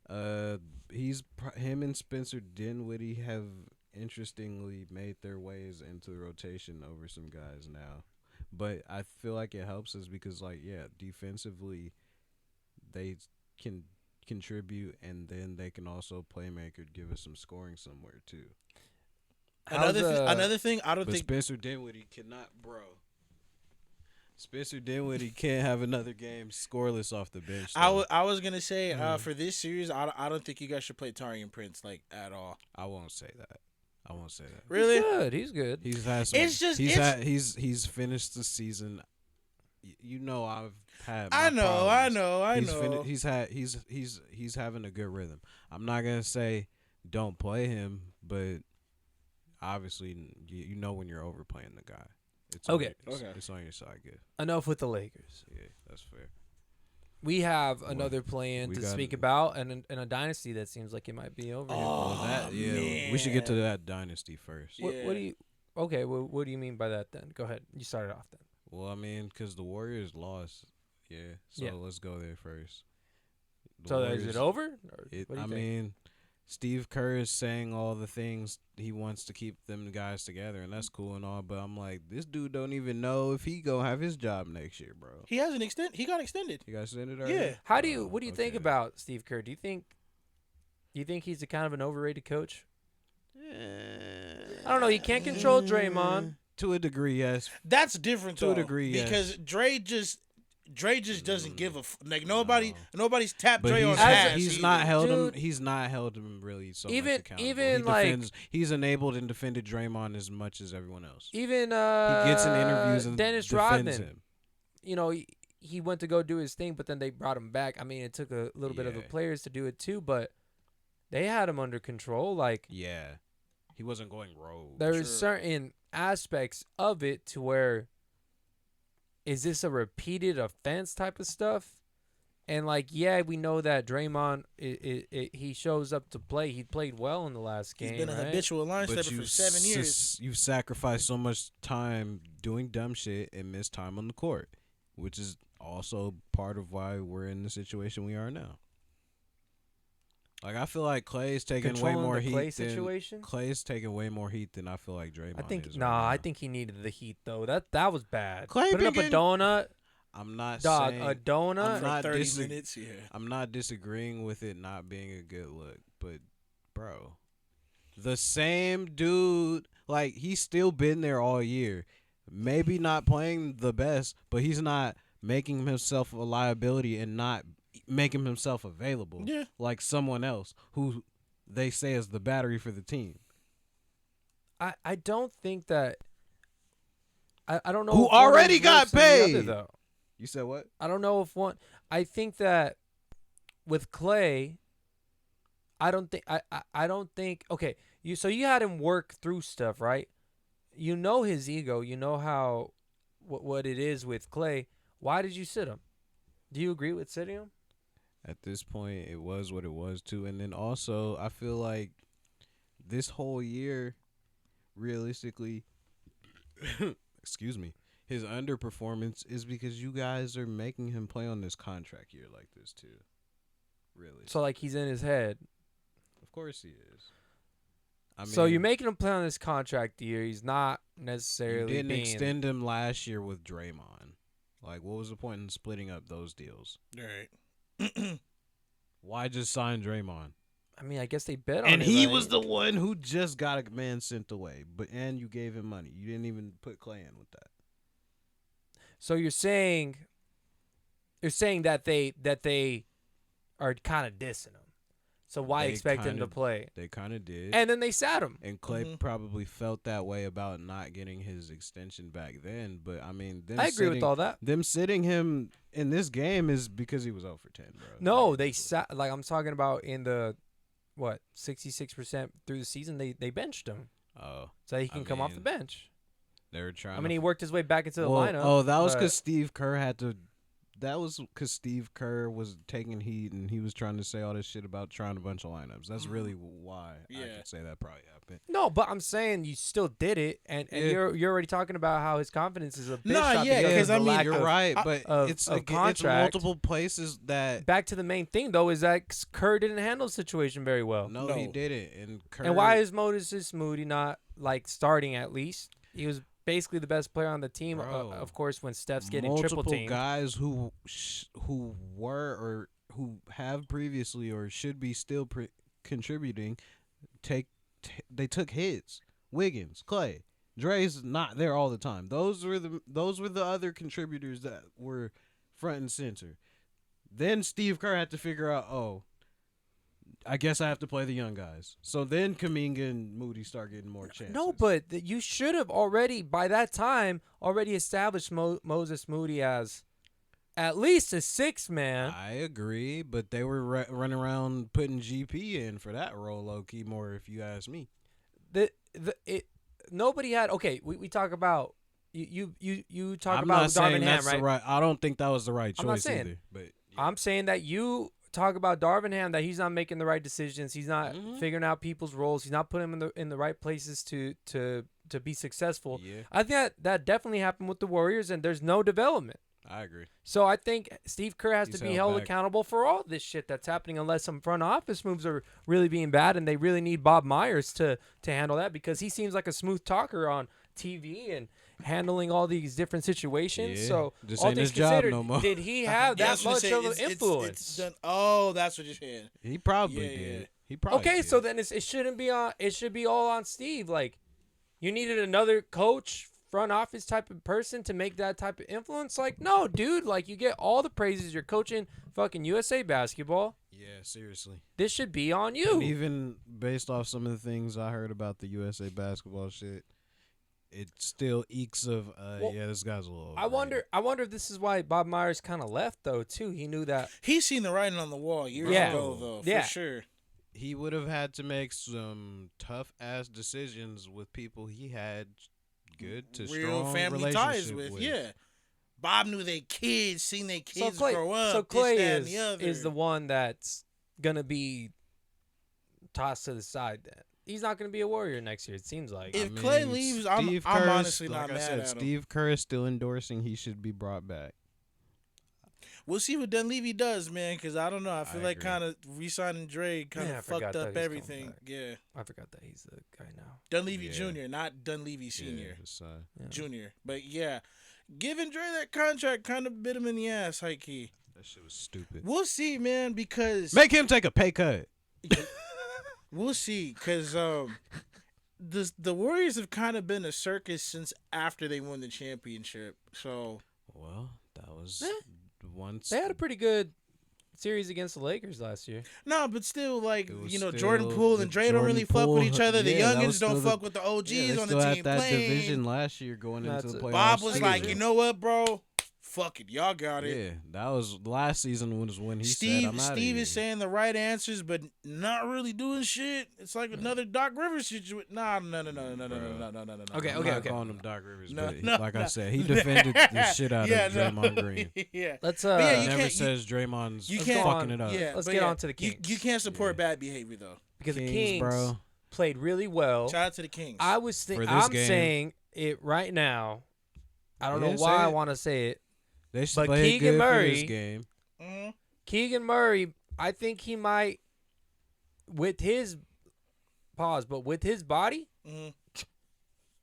him and Spencer Dinwiddie have interestingly made their ways into the rotation over some guys now. But I feel like it helps us because, like, yeah, defensively, they can contribute, and then they can also playmaker give us some scoring somewhere too. Another thing, I don't But think. Spencer Dinwiddie cannot, bro. Spencer Dinwiddie can't have another game scoreless off the bench. though. I was gonna say for this series, I don't think you guys should play Tarian Prince like at all. I won't say that. I won't say that. Really? He's good. He's had some. It's just- he's it's- had, he's finished the season. You know I've had. I my know, problems. I He's know. he's having a good rhythm. I'm not gonna say don't play him, but obviously you know when you're overplaying the guy. It's Okay. It's on your side, good. Enough with the Lakers. Yeah, that's fair. We have What? another play-in We to got- speak about, and a dynasty that seems like it might be over. here. Oh, We should get to man. that dynasty first. What Yeah. do you? Okay, well, what do you mean by that then? Go ahead. You started off then. Well, I mean, because the Warriors lost. Yeah, so Yeah. let's go there first. The So is Warriors- it over? Or what do you I think? mean, Steve Kerr is saying all the things he wants to keep them guys together, and that's cool and all. But I'm like, this dude don't even know if he gonna have his job next year, bro. He has an extent. He got extended. You guys send it already? Yeah. What do you think Okay. about Steve Kerr? Do you think he's a kind of an overrated coach? I don't know. He can't control Draymond. To a degree, yes. That's different To a though, degree, yes. because Dre just Dre just doesn't give a like nobody's tapped But Dre on he's, ass. he's either. not held him. Dude. He's not held him really so Even- much accountable. even, he like- defends, he's enabled and defended Draymond as much as everyone else. Even He gets in interviews and Dennis defends Rodman. him. You know, he went to go do his thing, but then they brought him back. I mean, it took a little bit of the Yeah. players to do it too, but they had him under control. Like Yeah, he wasn't going rogue. there is Sure. certain aspects of it to where is this a repeated offense type of stuff? And like, yeah, we know that Draymond, he shows up to play. He played well in the last game. He's been a right? habitual line But stepper for 7 years. You've sacrificed so much time doing dumb shit and missed time on the court, which is also part of why we're in the situation we are now. Like I feel like Clay's taking way Controlling more the heat Klay than situation? Clay's taking way more heat than I feel like Draymond I think is. nah. right I now. think he needed the heat though. That was bad. Klay Putting been up a getting- donut, I'm not dog. saying A donut. I'm not 30 disag- minutes, yeah. I'm not disagreeing with it not being a good look, but bro, the same dude, like he's still been there all year. Maybe not playing the best, but he's not making himself a liability and not making himself available. Yeah. Like someone else who they say is the battery for the team. I don't think that. I don't know. Who if one already is got worse than the other, paid. though. You said what? I don't know if one. I think that with Klay, I don't think. I don't think. Okay, so you had him work through stuff, right? You know his ego. You know how what it is with Klay. Why did you sit him? Do you agree with sitting him? At this point, it was what it was too, and then also I feel like this whole year, realistically, excuse me, his underperformance is because you guys are making him play on this contract year like this too. Really, So like he's in his head. of course he is. I mean, So you're making him play on this contract year. He's not you necessarily didn't being. extend him last year with Draymond. Like, what was the point in splitting up those deals? Right. Why just sign Draymond? I mean, I guess they bet on And it. he right? was the one who just got a man sent away, and you gave him money. You didn't even put Klay in with that. So you're saying that they are kind of dissing him. So why They expect him kinda- to play? They kind of did. And then they sat him. And Klay Mhm. probably felt that way about not getting his extension back then. But I mean, them I agree with all that. Them sitting him in this game is because he was 0 for 10, bro. No, Like, they sat. Like I'm talking about in the 66% through the season, they benched him Oh, so he can come off the mean, bench. they were trying. I mean, to he worked his way back into the well, lineup. Oh, that was but- because Steve Kerr had to. That was because Steve Kerr was taking heat and he was trying to say all this shit about trying a bunch of lineups. That's really why I Yeah. could say that probably happened. No, but I'm saying you still did it, and Yeah. you're already talking about how his confidence is a bitch. Nah, shot yeah, because of 'cause the I mean, lack You're of- right, but of it's contract. multiple places that. Back to the main thing though is that Kerr didn't handle the situation very well. No, he didn't. And Kerr, And why is Moses Moody not like starting at least? He was basically the best player on the team. Bro, Of course, when Steph's getting multiple triple teamed. guys who were or who have previously or should be still contributing they took hits. Wiggins, Klay, Dre's not there all the time. Those were the other contributors that were front and center. Then Steve Kerr had to figure out, oh, I guess I have to play the young guys. So then Kuminga and Moody start getting more chances. No, but you should have already by that time already established Moses Moody as at least a six man. I agree, but they were running around putting GP in for that role, low key more, if you ask me. Nobody had. Okay, we talk about you talk I'm about not saying Darvin Ham, that's right? the right. I don't think that was the right I'm not choice saying. either. But I'm saying that you talk about Darvin Ham, that he's not making the right decisions. He's not Mhm. figuring out people's roles. He's not putting them in the right places to be successful. yeah, I think that definitely happened with the Warriors, and there's no development. I agree. So I think Steve Kerr has He's to be held held back. accountable for all this shit that's happening, unless some front office moves are really being bad, and they really need Bob Myers to handle that, because he seems like a smooth talker on TV and handling all these different situations. Yeah, So just all ain't things his job considered, no more. did he have Yeah, that that's what much I'm saying. of an It's influence? done. Oh, that's what you're saying. He probably Yeah, did. yeah. He probably Okay, did. so then it shouldn't be on. It should be all on Steve. Like, you needed another coach front office type of person to make that type of influence? Like, no, dude. Like, you get all the praises. You're coaching fucking USA basketball. Yeah, seriously. This should be on you. And even based off some of the things I heard about the USA basketball shit, it still ekes of Well, yeah, this guy's a little. I wonder if this is why Bob Myers kind of left though too. He knew that. He's seen the writing on the wall years Yeah. ago, though, Yeah. for sure. He would have had to make some tough ass decisions with people he had good to Real strong family ties relationship with, yeah. Bob knew their kids, seen their kids grow up. So Klay this, that, and the other. is the one that's gonna be tossed to the side. Then he's not gonna be a Warrior next year. It seems like. If Klay leaves, I'm Kerr's- honestly like not I mad said, at him. Steve Kerr is still endorsing he should be brought back. We'll see what Dunleavy does, man, because I don't know. I feel like agree. kind of re-signing Dre kind Yeah, I of forgot fucked that up he's coming everything. back. Yeah. I forgot that he's the guy now. Dunleavy Yeah. Jr., not Dunleavy Sr. Yeah, his son. Yeah. Jr. But yeah, giving Dre that contract kind of bit him in the ass, high key. That shit was stupid. We'll see, man, because Make him take a pay cut. we'll see, because the Warriors have kind of been a circus since after they won the championship. So Well, that was once. They had a pretty good series against the Lakers last year. no, but still, like, It was you know, still Jordan Poole the and Dre don't really Jordan fuck with Poole- each other. The yeah, that was youngins don't still fuck with the OGs yeah, they on still the had team that playing. division last year going into That's the it. playoffs. Bob was I like, agree. you know what, bro? Fuck it, y'all got it. Yeah, that was last season was when he said, Steve "I'm outta Steve here." is saying the right answers, but not really doing shit. It's like another Doc Rivers situation. Nah, no. Okay, I'm okay, not okay. calling him Doc Rivers, No, but he- no, like no. I said, he defended the shit out Yeah, of no. Draymond Green. Yeah, Let's But yeah, you Never can't- says Draymond's you Let's can't- go fucking on. it up. yeah. Let's but get yeah, on to the Kings. You can't support Yeah. bad behavior though. Because the Kings, Kings bro. played really well. Shout out to the Kings. I was For this I'm game. saying it right now. I don't Yeah, know say why I it. want to say it. They should But play Keegan good Murray- for this game. Mhm. Keegan Murray, I think he might, with his with his body, Mhm.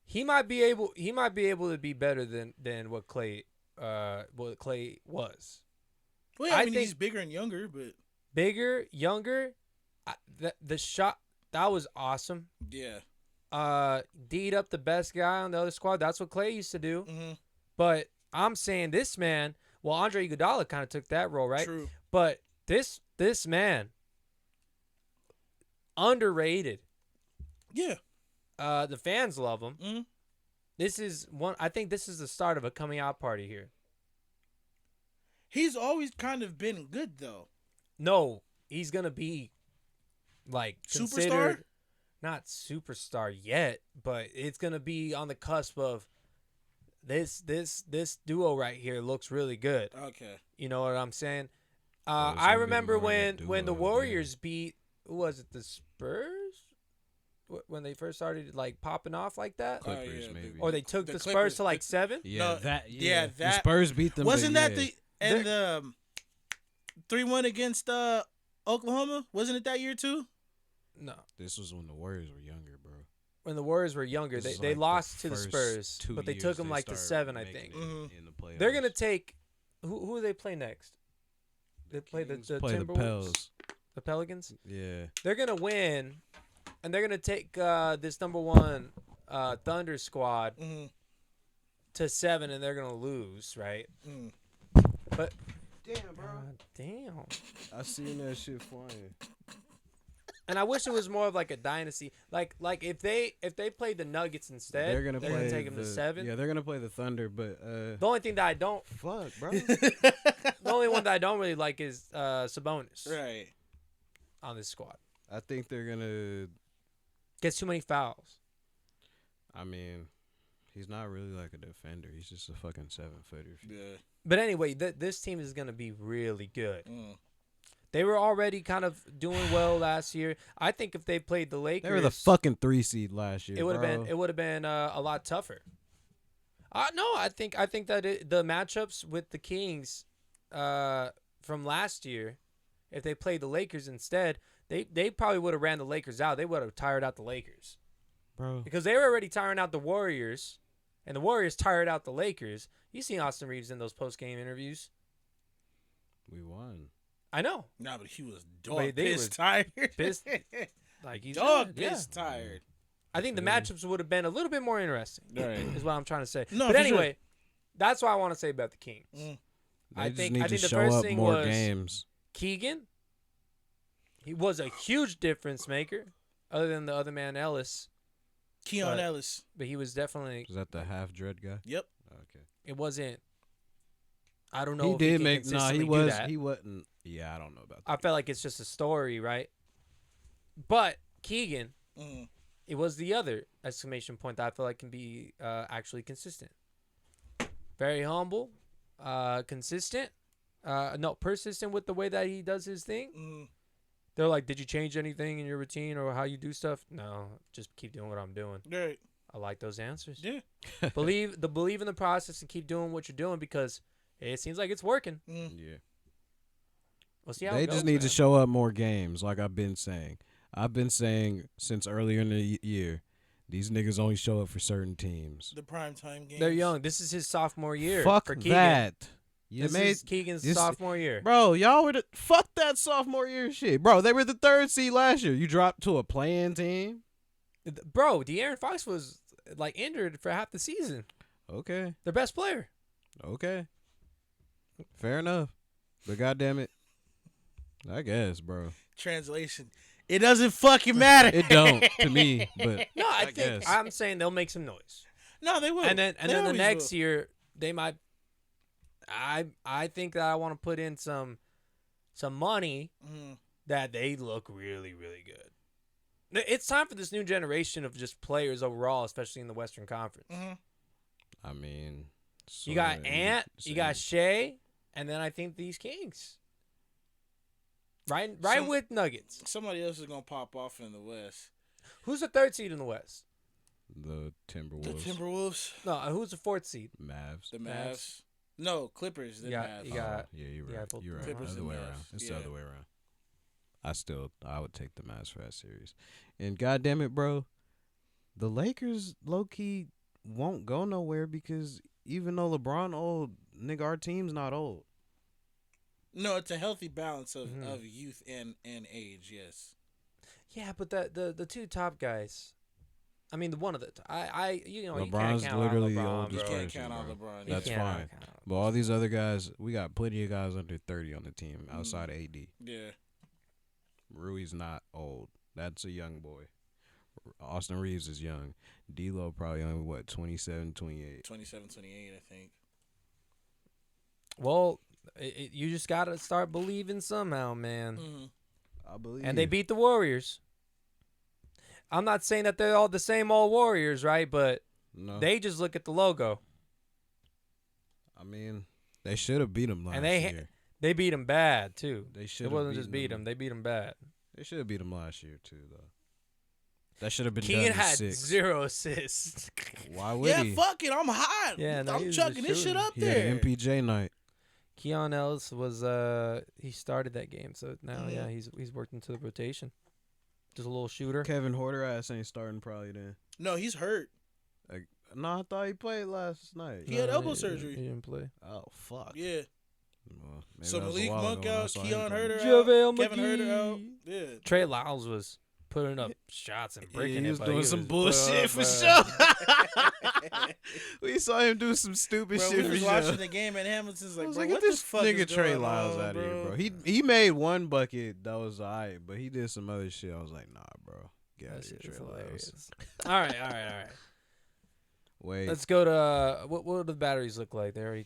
he might be able to be better than what Klay was. Well, yeah, I I mean, think- he's bigger and younger, but Bigger, younger. The shot that was awesome. yeah. D'd up the best guy on the other squad. That's what Klay used to do. hmm But I'm saying this man. Well, Andre Iguodala kind of took that role, right? True. But this man, underrated. Yeah. The fans love him. Mhm. This is one. I think this is the start of a coming out party here. He's always kind of been good though. No, he's gonna be like Superstar? considered not superstar yet, but it's gonna be on the cusp of this duo right here looks really good. Okay. You know what I'm saying? Oh, it's I gonna be remember more than a when the duo, Warriors beat who was it, the Spurs? When they first started like popping off like that, Clippers, yeah, maybe. or they took The the Spurs Clippers. to like 7. yeah, No, that. yeah, Yeah, that- the Spurs beat them. Wasn't but that yeah. the and 3-1 against Oklahoma? Wasn't it that year too? No, This was when the Warriors were younger, bro. when the Warriors were younger, This they is they like the lost to the first Spurs, 2 but they years took them like to started 7, I making think. it Mhm. in the playoffs. They're gonna take who do they play next? They play the Kings play the Timberwolves, Pels. the Pelicans. Yeah. They're gonna win, and they're gonna take this number 1 Thunder squad Mm-hmm. to 7, and they're gonna lose, right? Mm. But Damn, damn. I seen that shit flying. And I wish it was more of like a dynasty. Like if they played the Nuggets instead, They're gonna play take them to 7. Yeah, they're gonna play the Thunder, but The only thing that I don't, fuck, bro. the only one that I don't really like is Sabonis Right. on this squad. I think they're gonna. Gets too many fouls. I mean, he's not really like a defender. He's just a fucking 7-footer. Yeah. But anyway, this team is gonna be really good. Mm. They were already kind of doing well last year. I think if they played the Lakers, They were the fucking 3 seed last year. it would have bro. been a lot tougher. No, I think that the matchups with the Kings from last year, if they played the Lakers instead, they probably would have ran the Lakers out. They would have tired out the Lakers bro. because they were already tiring out the Warriors, and the Warriors tired out the Lakers. You seen Austin Reeves in those post game interviews? We won. I know, Nah, but he was dog Wait, they pissed was tired. pissed. like he's Dog mad, yeah. pissed tired. I think the feel you. matchups would have been a little bit more interesting. Right. Is what I'm trying to say. No, but for anyway, that's what I want to say about the Kings. Mm. I They just think need I to think the show first up thing more was games. Keegan. He was a huge difference maker, other than the other man Ellis. Keon But- Ellis. But he was definitely. Is that the half dread guy? Yep. Okay. It wasn't. I don't know. He if did can make. Nah, consistently he do was. that. He wasn't. Yeah, I don't know about that. I felt like it's just a story, right? But Keegan, Mm. it was the other exclamation point that I feel like can be actually consistent. Very humble, consistent, persistent with the way that he does his thing. Mm. They're like, did you change anything in your routine or how you do stuff? No, just keep doing what I'm doing. Right. I like those answers. Yeah. Believe in the process and keep doing what you're doing because it seems like it's working. Mm. Yeah. We'll see how They it goes, just need man. to show up more games, like I've been saying. I've been saying since earlier in the year, these niggas only show up for certain teams. The primetime games. They're young. This is his sophomore year. Fuck for Keegan. that. You This made is Keegan's this- sophomore year. Bro, y'all were fuck that sophomore year shit. Bro, they were the 3rd seed last year. You dropped to a playing team? Bro, De'Aaron Fox was like injured for half the season. Okay. Their best player. Okay. Fair enough. But goddamn it. I guess, bro. Translation. It doesn't fucking matter. It don't to me, but No, I think guess. I'm saying they'll make some noise. No, they will. And then They the always next will. year they might I think that I want to put in some money Mm. that they look really, really good. It's time for this new generation of just players overall, especially in the Western Conference. Mm-hmm. I mean, You got sorta Ant, you got same. Shea, and then I think these Kings. Right Some- with Nuggets. Somebody else is gonna pop off in the West. Who's the 3rd seed in the West? The The Timberwolves, Timberwolves, No, who's the 4th seed? Mavs. the Mavs. Mavs. No, Clippers. The You got- Mavs. you got- yeah, you're yeah, right. both You're right. Clippers Other and way Mavs. around. It's the Yeah. other way around. I would take the Mavs for that series. And goddamn it, bro, the Lakers low key won't go nowhere because even though LeBron old, nigga, our team's not old. No, it's a healthy balance of, Mhm. of youth and age. Yes. Yeah, but the two top guys. I mean, the one of the you know you LeBron's can't count literally on the LeBron, oldest bro. Can't person, count on bro. LeBron. You That's can't fine. count on But all these other guys, we got plenty of guys under 30 on the team outside of AD. Yeah. Rui's not old. That's a young boy. Austin Reeves is young. D'Lo probably only, what, 27, 28. 27, 28, I think. Well, you just gotta start believing somehow, man. Mm-hmm. I believe. And they beat the Warriors. I'm not saying that they're all the same old Warriors, right? But No. they just look at the logo. I mean, they should have beat them last And they year. They beat them bad too. They should. It wasn't just beat them; they beat them bad. They should have beat them last year too, though. That should have been Keegan done in had 6. 0 assists. Why would Yeah, he? fuck it. I'm hot. Yeah, no, he I'm was chucking just this shit shooting. up He had there. an MPJ night. Keon Ellis was he started that game, so now Mhm. yeah he's worked into the rotation. Just a little shooter. Kevin Horter ass ain't starting probably then. No, he's hurt. No, I thought he played last night. He had No, elbow he surgery. didn't play. Oh fuck. Yeah. Well, maybe So that was a Malik while Monk ago when I out, saw him Keon play. Herter JaVale out, Kevin Herter out. McGee. Yeah. Trey Lyles was putting up shots and breaking he it. was but doing he some was putting bullshit up, for uh, sure. We saw him do some stupid Bro, shit we was for watching sure. the game and Hamilton's I like, was bro, like, what get this the fuck nigga is Trey going Lyles on, out of here, bro? bro. He made one bucket that was alright, but he did some other shit. I was like, nah, bro. Get out That of here, shit is Trey Lyles. hilarious. all right. Wait, Let's go to what do the batteries look like? They already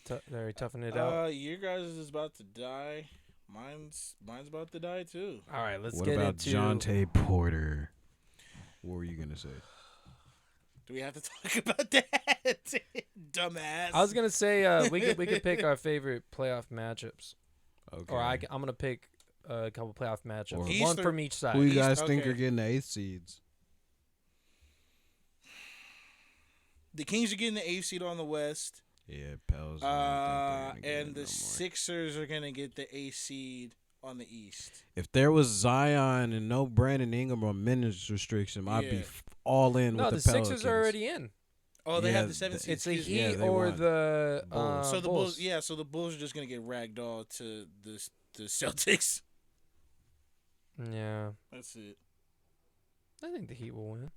toughing it out. Your guys is about to die. Mine's about to die too. All right, let's what get about into Jonte Porter? What were you gonna say? Do we have to talk about that? Dumbass. I was gonna say we could pick our favorite playoff matchups, Okay. or I'm gonna pick a couple playoff matchups, Or- one East or- from each side. Who you East, guys think okay. are getting the 8th seeds? The Kings are getting the 8th seed on the West. Yeah, Pels. I don't think they're gonna get And it the no more. Sixers are gonna get the 8th seed on the East. If there was Zion and no Brandon Ingram or minutes restriction, I'd be Yeah. all in No, with the the Pelicans. Sixers are already in. Oh, they Yeah, have the 7th seed. It's the excuse me. Heat Yeah, they or won. the Bulls. So the Bulls, yeah. So the Bulls are just gonna get ragdolled to the Celtics. Yeah, That's it. I think the Heat will win.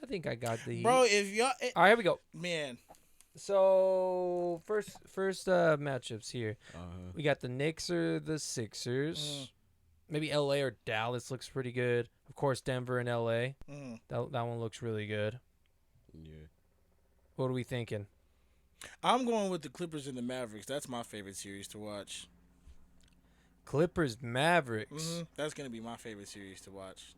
I think I got the Heat. Bro, if y'all, All right, here we go. man, So first matchups here. Uh-huh. We got the Knicks or the Sixers. Maybe LA or Dallas looks pretty good. Of course, Denver and LA. That one looks really good. Yeah. What are we thinking? I'm going with the Clippers and the Mavericks. That's my favorite series to watch. Clippers Mavericks. That's gonna be my favorite series to watch.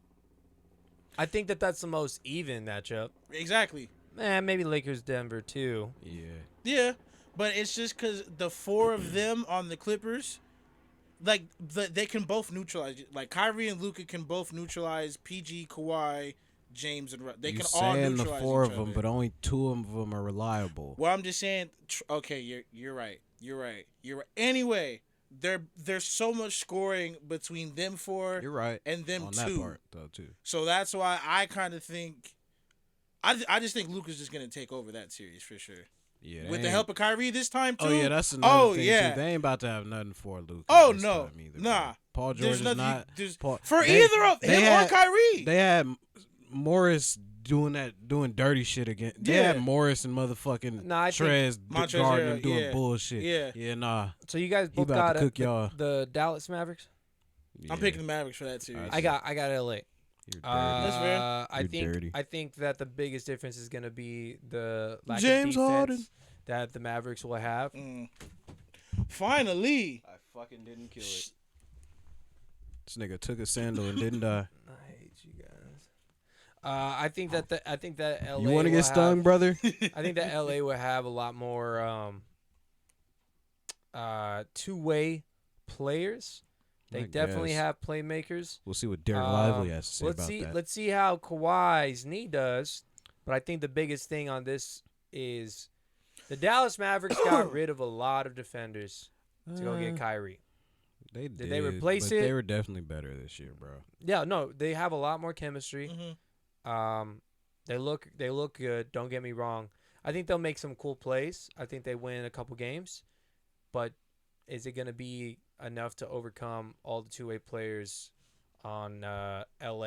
I think that's the most even matchup. Exactly. Maybe Lakers Denver too. Yeah. Yeah, but it's just because the four of them on the Clippers, like they can both neutralize. Like Kyrie and Luka can both neutralize PG, Kawhi, James, and they You can all saying neutralize the four each of them, other. but only two of them are reliable. Well, I'm just saying. Okay, you're right. You're right. Anyway, there's so much scoring between them four. You're right. And them on two. that part though too. So that's why I kind of think. I just think Luka's just gonna take over that series for sure. Yeah. With the help of Kyrie this time too. Oh yeah, that's another thing yeah. too. They ain't about to have nothing for Luka. Oh this no, time either, nah. bro. Paul George There's is nothing not you- for either of him or Kyrie. They had Morris doing dirty shit again. They had Yeah. Morris and motherfucking Nah, I think Trez Montrezl guarding them Harrell, doing yeah. bullshit. Yeah. Nah. So you guys both about to got cook y'all. the Dallas Mavericks. I'm picking the Mavericks for that series. I got LA. You're dirty. That's fair. I think that the biggest difference is going to be the lack James of defense Harden. that the Mavericks will have. Finally. I fucking didn't kill it. This nigga took a sandal and didn't die. I hate you guys. I think that LA. You want to will get stung, have- brother? I think that LA will have a lot more two-way players. They I definitely guess. have playmakers. We'll see what Derek Lively has to say let's about see. that. Let's see how Kawhi's knee does. But I think the biggest thing on this is the Dallas Mavericks got rid of a lot of defenders to go get Kyrie. They did they replace but it? They were definitely better this year, bro. Yeah, no, they have a lot more chemistry. They look good. Don't get me wrong. I think they'll make some cool plays. I think they win a couple games, but is it going to be enough to overcome all the two-way players on LA?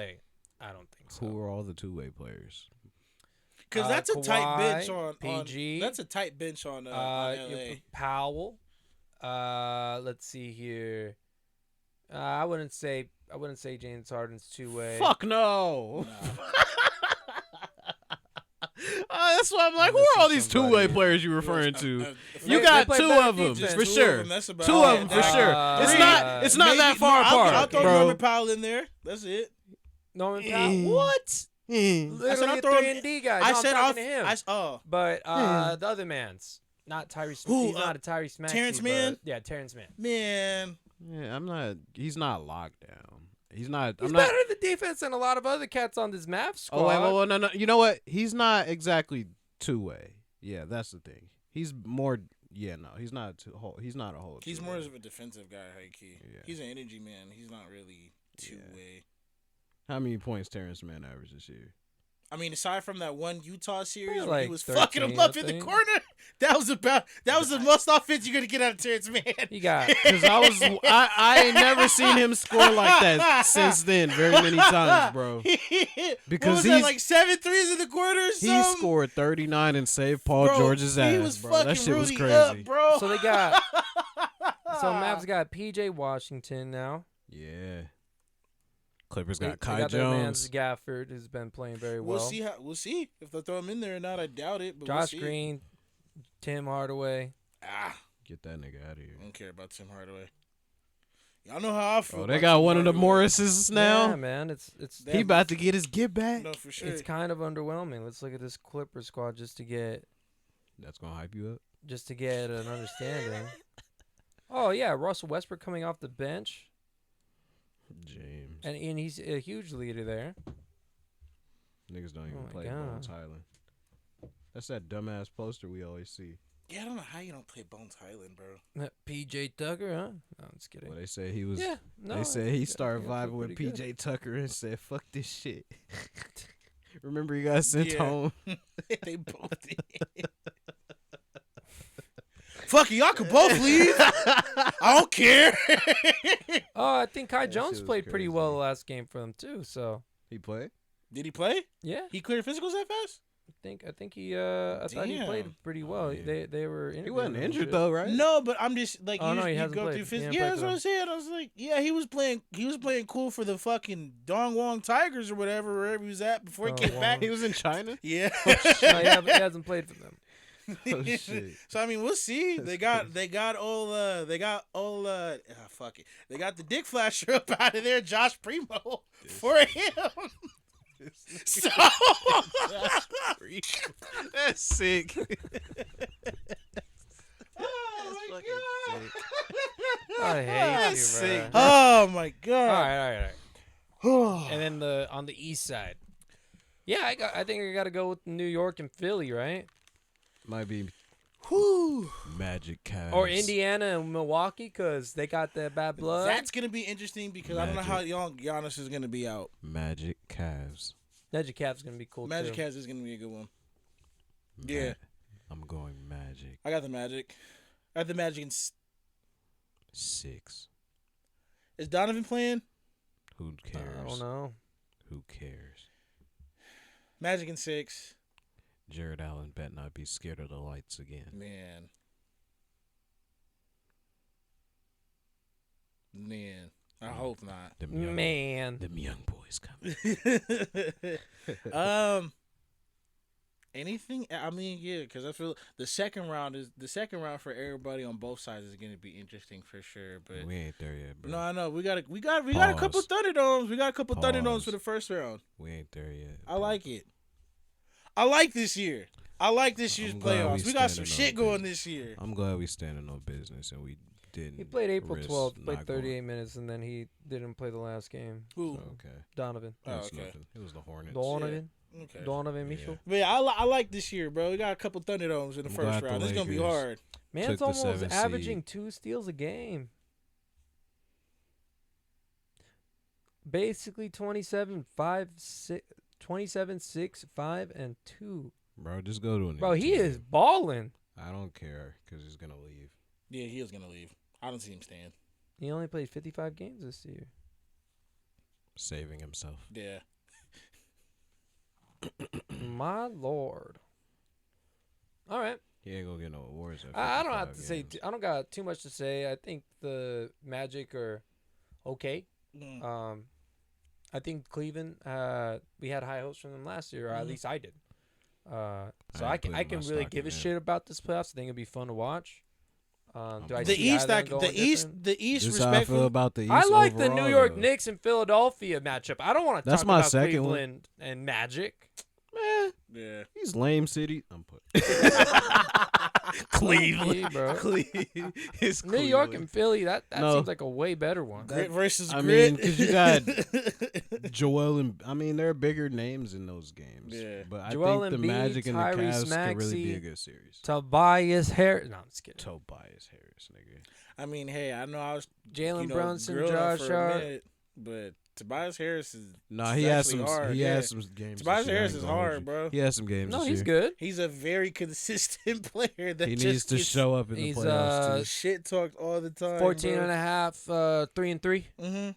I don't think so. Who are all the two-way players? Because that's a tight Kawhi, bench on PG. That's a tight bench on LA. Powell. Let's see here. I wouldn't say James Harden's two-way. Fuck no. That's why I'm like, who missing are all these somebody two-way here. players you referring to? They You got play two better of them defense. for Two sure. of them, that's about Two it. of them for sure. It's not Maybe- that far apart, I'll throw bro. Norman Powell in there. That's it. Norman Powell. What? I Literally said I'll a throw 3-and-D guy. I No, said I'm I'll. talking to him. But But the other man's not Tyrese. Who, He's not a Tyrese Maxey. Terrence but- Mann? Yeah, Terrence Mann. man, Yeah, he's not locked down. He's not. He's I'm not. better at the defense than a lot of other cats on this Mavs squad. Oh wait, no. You know what? He's not exactly two-way. Yeah, that's the thing. He's more. Yeah, no, he's not He's not a whole. he's two-way. more of a defensive guy, high key. Yeah. He's an energy man. He's not really two-way. How many points Terrence Mann averaged this year? I mean, aside from that one Utah series Probably where he like was 13, fucking him up I in the think. corner, that was the most offense you're gonna get out of Terrence Mann. You got Because I ain't never seen him score like that since then. Very many times, bro. Because what was that, like 7 threes in the quarter or He something? scored 39 and saved Paul Bro, George's ass, He was bro. fucking That shit was Rudy crazy. up, bro. so they got so Mavs got PJ Washington now. Yeah. Clippers They got Kai got their man Jones. Gafford, who's been playing very well. We'll see if they'll throw him in there or not. I doubt it. But Josh we'll see. Green, Tim Hardaway. Get that nigga out of here. I don't care about Tim Hardaway. Y'all know how I feel. Oh, about they got Tim one of the Hardaway. Morrises now. Yeah, man, it's He about to get his get back. No, for sure. it's kind of underwhelming. Let's look at this Clipper squad just to get That's gonna hype you up. an understanding. Oh yeah, Russell Westbrook coming off the bench, James. and he's a huge leader there. Niggas don't even Oh my play God. Bones Highland. That's that dumbass poster we always see. Yeah, I don't know how you don't play Bones Highland, bro. PJ Tucker, huh? No, I'm just kidding. Well, they say he was. Yeah, no, They said he yeah, started yeah, I feel vibing with pretty good. PJ Tucker and said, "Fuck this shit." Remember, you got sent Yeah. home. They both did. Fuck it, y'all can both leave. I don't care. Oh, I think Kai That Jones shit was played pretty well crazy. the last game for them too. So He played. Did he play? Yeah, He cleared physicals that fast? I think he I thought he played Damn. pretty well. Yeah. They were He interviewing wasn't him and injured shit. though, right? No, but I'm just like Oh, no, he you hasn't go played. through He physicals. hasn't Yeah, played that's for what I them. said. I was like, yeah, he was playing. He was playing cool for the fucking Dongwon Tigers or wherever he was at before he came back. He was in China. Yeah. No, he hasn't played for them. Oh shit. So I mean, we'll see. They got fuck it. They got the dick flasher up out of there, Josh Primo, for him. So That's sick. oh my god. I hate That's you, bro. sick. Oh my All god. right. Oh. And then on the east side, yeah, I think I got to go with New York and Philly, right? Might be Whew. Magic Cavs. Or Indiana and Milwaukee, because they got that bad blood. That's gonna be interesting because I don't know how long Giannis is gonna be out. Magic Cavs. Magic Cavs gonna be cool Magic too. Cavs is gonna be a good one. Yeah. I'm going Magic. I got the Magic. I got the Magic. Six. Is Donovan playing? Who cares? I don't know. Who cares? Magic in 6. Jared Allen bet not be scared of the lights again. Man. I hope not. Man. Them young boys coming. Anything? I mean, yeah, because I feel the second round for everybody on both sides is going to be interesting for sure. But We ain't there yet, bro. no, I know we got a couple Thunderdomes. We got a couple Thunderdomes Pause. for the first round. We ain't there yet. I like it. I like this year. I like this year's I'm glad playoffs. we We got some standing shit on going business. this year. I'm glad we standing on business and we didn't. He played April risk 12th, played not going. 38 minutes, and then he didn't play the last game. Who? Okay. Donovan. Oh, It was okay. nothing. It was the Hornets. Donovan. Okay. Donovan Yeah. Mitchell. But yeah, I like this year, bro. We got a couple Thunderdomes in the I'm first glad the round. It's gonna be Lakers- hard. Man's Took the almost 7th averaging seed. 2 steals a game. Basically 27, 5, 6, 27, 6, 5, and 2. Bro, just go to a new Bro, he team. is balling. I don't care because he's going to leave. Yeah, he is gonna leave. I don't see him staying. He only played 55 games this year. Saving himself. Yeah. My lord. All right. He ain't going to get no awards. At I don't have 55 to say. games. I don't got too much to say. I think the Magic are okay. Mm. I think Cleveland. We had high hopes from them last year, or at Mhm. least I did. So I I ain't can putting my really stock give a in them. shit about this playoffs. I think it'd be fun to watch. Do I The see East, either going different? the East, This is how I feel respectfully. about the East I like the overall, New York though. Knicks and Philadelphia matchup. I don't want to That's talk my about second one. Cleveland and Magic. Eh, Yeah. he's lame city. I'm put. Cleveland, bro. It's New York Cleveland. and Philly. That No. seems like a way better one. Grit versus I grit. mean, because you got Joel and I mean, there are bigger names in those games. Yeah. But I Joel think the Embiid, Magic and the Tyrese Cavs could really be Maxey, a good series. Tobias Harris. No, I'm just kidding. Tobias Harris, nigga. I mean, hey, I know I was Jalen Brunson, grilling Josh for a Hart. minute, but Tobias Harris is Nah, he has actually some. hard, He yeah. has some games. Tobias this year, I Harris ain't is gonna hold hard, you. bro. He has some games. No, this he's year. good. He's a very consistent player that He just needs to gets show up in the He's, playoffs too. shit talked all the time. 14 and a half, 3-3. Mm-hmm.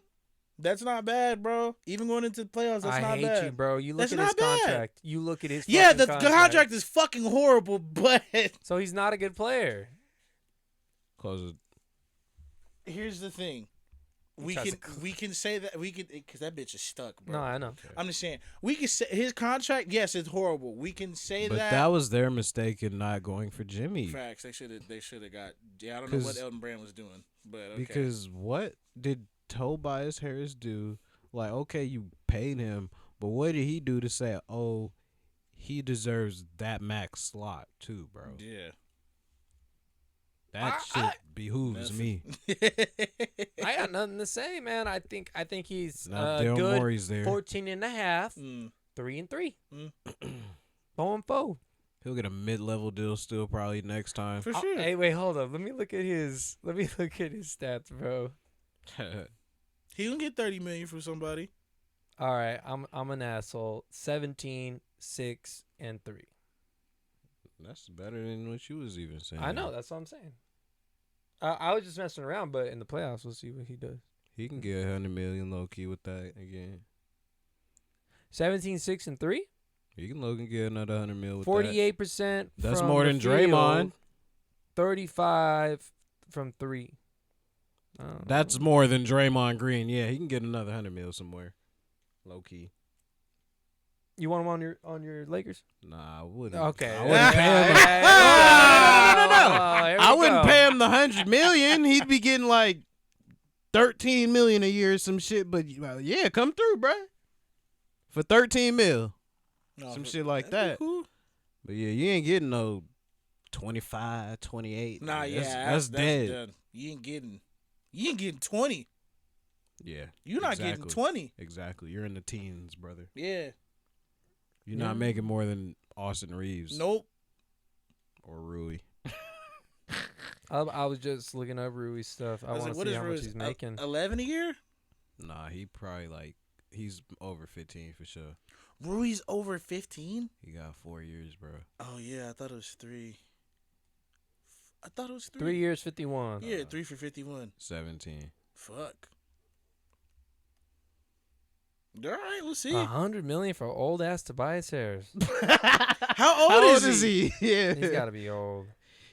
That's not bad, bro. Even going into the playoffs, that's I not hate bad. you, bro. You look That's at his not bad. contract. You look at his Yeah, fucking the contract is fucking horrible, but So he's not a good player. Cause here's the thing. We tries can to we can say that we could because that bitch is stuck, bro. No, I know. I'm just saying we can say his contract. Yes, it's horrible. We can say but that. that was their mistake in not going for Jimmy. Facts. They should have got. Yeah, I don't know what 'Cause- Elton Brand was doing, but okay. Because what did Tobias Harris do? Like, okay, you paid him, but what did he do to say, oh, he deserves that max slot too, bro? Yeah. That shit behooves me. I got nothing to say, man. I think he's Now, Daryl good. Morey's there. 14 and a half, Mm. 3-3. Mm. 4-4. He'll get a mid-level deal still probably next time. For sure. Hey, wait, hold up. Let me look at his stats, bro. He gonna get $30 million from somebody. All right, I'm an asshole. 17, 6, and 3. That's better than what you was even saying. I know. That's what I'm saying. I was just messing around, but in the playoffs, we'll see what he does. He can get $100 million low key with that again. 17, 6, and 3. You can look and get another 100 mil with 48%. That's from more the than field, Draymond. 35 from 3. That's more than Draymond Green. Yeah, he can get another 100 mil somewhere. Low key. You want him on your Lakers? Nah, I wouldn't. Okay. I wouldn't pay him. No. I wouldn't pay him the 100 million. He'd be getting like 13 million a year or some shit. But yeah, come through, bruh. For 13 mil. Some shit like that. Cool. But yeah, you ain't getting no 25, 28. Nah, that's dead. done. You ain't getting 20. Yeah. You're not getting 20. Exactly. You're in the teens, brother. Yeah. You're not making more than Austin Reeves. Nope. Or Rui. I was just looking up Rui's stuff. I want to see how much he's making. 11 a year? Nah, he probably he's over 15 for sure. Rui's over 15? He got 4 years, bro. Oh, yeah. I thought it was 3. 3 years, 51. Yeah, 3 for 51. 17. Fuck. All right, let's see. 100 million for old ass Tobias Harris. How old is he? Yeah. He's got to be old.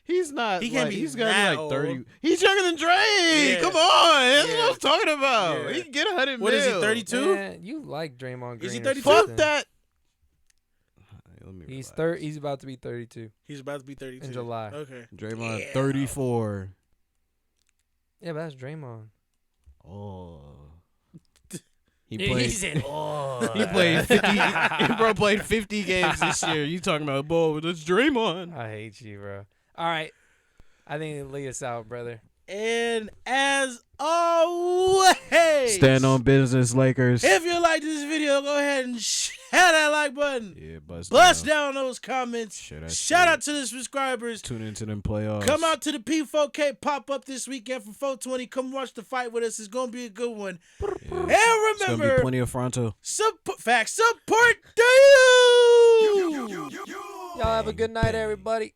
He's not. He can't be He's got that to be like 30. old. He's younger than Dre. Yeah. Come on. That's Yeah. what I'm talking about. Yeah. He can get 100 What mil. is he, 32? Man, you like Draymond Green. Is he or 32? Fuck something. that. Let me He's relax. He's about to be 32 He's about to be 32. in July. Okay. Draymond, Yeah. 34. Yeah, but that's Draymond. Oh. He He played. said, "Oh." He played 50. Bro played 50 games this year. You talking about, boy, that's Draymond. I hate you, bro. All right. I think lead us out, brother. And as always, Stand on business, Lakers. if you like this video, go ahead and hit that like button. Yeah, Bust down those comments. Share that Shout shit. out to the subscribers. Tune into them playoffs. Come out to the P4K pop-up this weekend for 420. Come watch the fight with us. It's going to be a good one. Yeah. And It's gonna be remember, plenty of Fronto. support to you. Y'all have a good night, everybody.